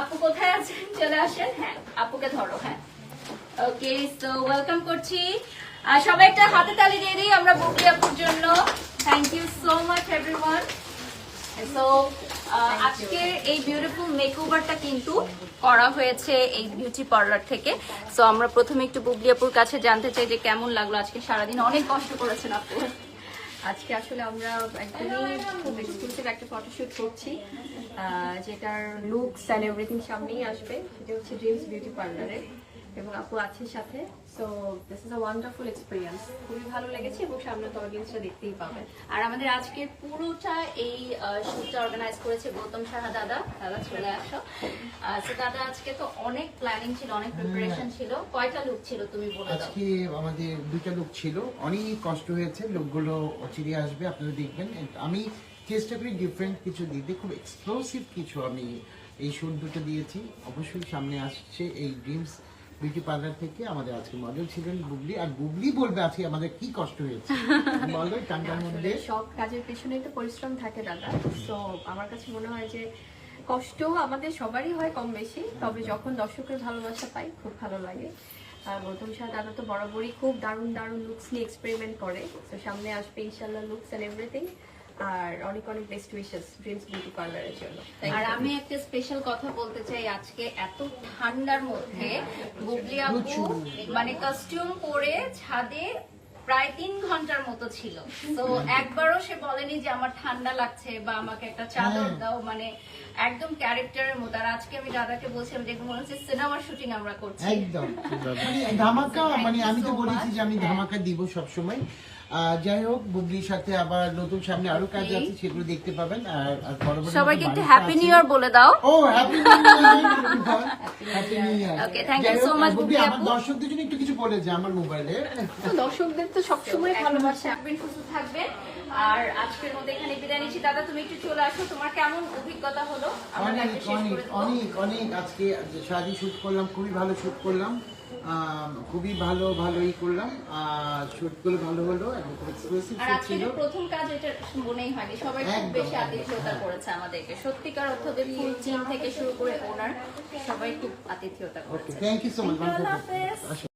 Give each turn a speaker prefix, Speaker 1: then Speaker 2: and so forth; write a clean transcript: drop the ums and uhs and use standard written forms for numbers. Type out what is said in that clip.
Speaker 1: আপু কোথায় আছেন? চলে আসেন। হ্যাঁ, আপুকে ধরো। হ্যাঁ, ওকে। সো ওয়েলকাম করছি। সবাই একটা হাতে তালি দিয়ে দিই আমরা বুবলি আপুর জন্য। Thank you so much everyone. So আজকের এই বিউটিফুল মেকওভারটা কিন্তু করা হয়েছে এই বিউটি পার্লার থেকে। সো আমরা প্রথমে একটু বুবলি আপুর কাছে জানতে চাই যে কেমন লাগলো আজকে সারাদিন। অনেক কষ্ট করেছেন আপু।
Speaker 2: আজকে আসলে আমরা একদমই খুব এক্সক্লুসিভ একটা ফটোশুট করছি, যেটার লুকস অ্যান্ড এভরিথিং সামনেই আসবে। সেটা হচ্ছে ড্রিমস বিউটি পার্লারে, এবং আপু আছে সাথে। So this is a wonderful experience, খুবই ভালো লেগেছে এবং সামনে তো অডিয়েন্সরা দেখতেই পাবে।
Speaker 1: আর আমাদের আজকে পুরোটা এই শুটটা অর্গানাইজ করেছে গৌতম সাহা দাদা। দাদা চলে আসো। তো দাদা আজকে তো অনেক প্ল্যানিং ছিল, অনেক প্রিপারেশন ছিল। কয়টা লুক ছিল তুমি বলে দাও।
Speaker 3: আজকে আমাদের দুইটা লুক ছিল, অনেক কষ্ট হয়েছে। লুকগুলো অচিরে আসবে, আপনারা দেখবেন। আমি চেষ্টা করি ডিফারেন্ট কিছু দিতে, খুব এক্সক্লুসিভ কিছু আমি এই শুট দুটো দিয়েছি। অবশ্যই সামনে আসছে এই ড্রিমস বিউটি পার্লার থেকে। আমাদের আজকে মডেল ছিলেন বুবলি, আর বুবলি বলবে আজকে আমাদের কি কষ্ট হয়েছে বলো ঠান্ডার মধ্যে।
Speaker 2: সব কাজের পেছনেই তো পরিশ্রম থাকে দাদা। সো আমার কাছে মনে হয় যে কষ্ট আমাদের সবারই হয় কম বেশি, তবে যখন দর্শকের ভালোবাসা পাই খুব ভালো লাগে। আর গৌতম শাহ দাদা তো বরাবরই খুব দারুণ দারুণ লুকস নিয়ে এক্সপেরিমেন্ট করে। তো সামনে আসবে ইনশাল্লাহ লুকস অ্যান্ড এভরিথিং। আর অনেক অনেক বেস্ট উইশেস ড্রিমস বিউটি পার্লারের জন্য।
Speaker 1: আর আমি একটা স্পেশাল কথা বলতে চাই, আজকে এত ঠান্ডার মধ্যে বুবলি আপু মানে কস্টিউম পরে ছাদে প্রায় 3 ঘন্টার মতো ছিল। তো একবারও সে বলেনি যে আমার ঠান্ডা লাগছে বা আমাকে একটা চাদর দাও, মানে একদম ক্যারেক্টারের মতো। আর আজকে আমি দাদাকে বলছিলাম যে মনে হচ্ছে সিনেমার শুটিং আমরা করছি
Speaker 3: একদম মানে ধামাকা। মানে আমি তো বলেছি যে আমি ধামাকা দিব সবসময়। যাই হোক, বুবলির সাথে আবার নতুন সামনে আরো কাজ আছে, সেগুলো দেখতে পাবেন। আর পরবর্তী
Speaker 1: সবাইকে একটু হ্যাপি নিউ ইয়ার বলে দাও।
Speaker 3: ও happy new year, happy new year.
Speaker 1: Okay, thank you so much Bubly
Speaker 3: আমার
Speaker 1: আপু।
Speaker 3: দর্শকদের জন্য একটু কিছু বলে যে আমার মোবাইলে
Speaker 2: তো দর্শকদের তো সবসময় ভালোবাসা।
Speaker 1: থাকবেন, সুস্থ থাকবেন। আর আজকের মধ্যে এখানে বিদায় নিচ্ছি। দাদা তুমি একটু চলে আসো, তোমার কেমন অভিজ্ঞতা হলো? আমরা
Speaker 3: অনেক
Speaker 1: লাইভটা শেষ
Speaker 3: অনেক
Speaker 1: করে দেবো।
Speaker 3: অনেক অনেক আজকে শাড়ি শুট করলাম, খুবই ভালো শুট করলাম। খুবই ভালোই করলাম। শুট গুলো ভালো হলো এবং খুব এক্সক্লুসিভ
Speaker 1: আর
Speaker 3: শুট
Speaker 1: আজকে
Speaker 3: ছিল।
Speaker 1: যে প্রথম কাজ, এটা মনেই হয়নি। সবাই খুব
Speaker 3: একদম,
Speaker 1: বেশি
Speaker 3: একদম,
Speaker 1: আতিথেয়তা করেছে আমাদেরকে। সত্যিকার অর্থে ফুল টিম থেকে শুরু করে ওনার সবাই খুব আতিথেয়তা
Speaker 3: ওকে,
Speaker 1: করেছে।
Speaker 3: Thank you so much.
Speaker 1: আল্লাহ হাফেজ।